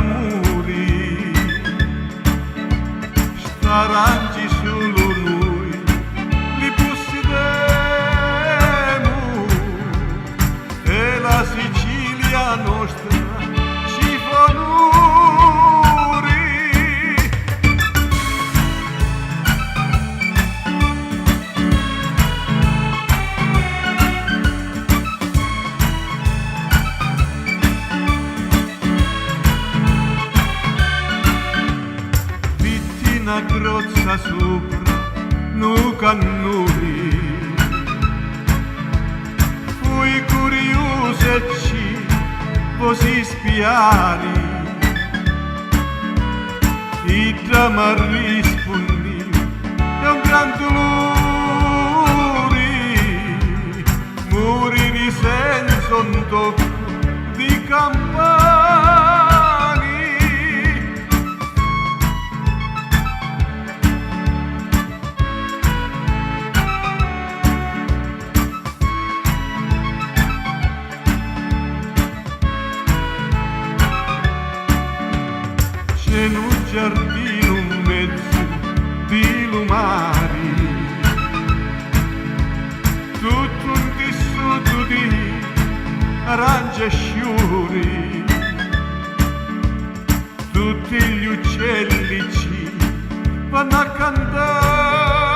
muri, staranci solo noi li possedemo, e la Sicilia nostra ci fa onore. Una grozza sopra no cannuri, fui curioso e ci così spiari, i dramma rispondi è un gran dolore, morire senza un tocco di campana. In un giardino in mezzo di lumari, tutto un tessuto di arance e sciuri, tutti gli uccelli ci vanno a cantare,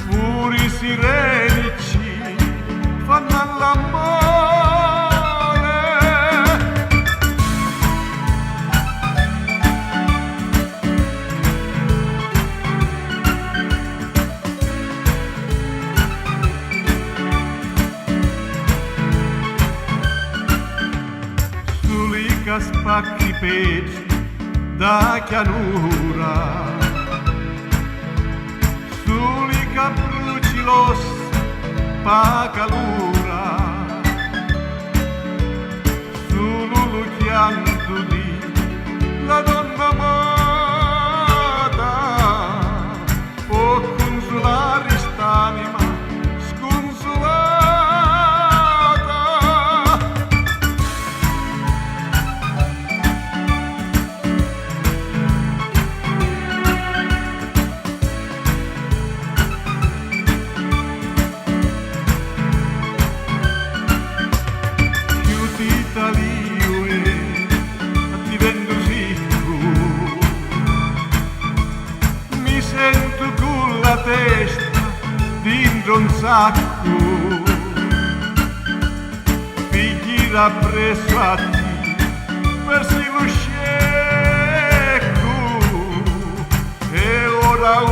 pure i sireni ci fanno all'amore. Che spacchi pezzi da chianura, soli che bruci l'ossa pa calura, solo lo chianto di la donna amata può consolare st'anima sconsolata. Mi sento con la testa dentro un sacco, figli rappresso a te, versi lo scecco, e ora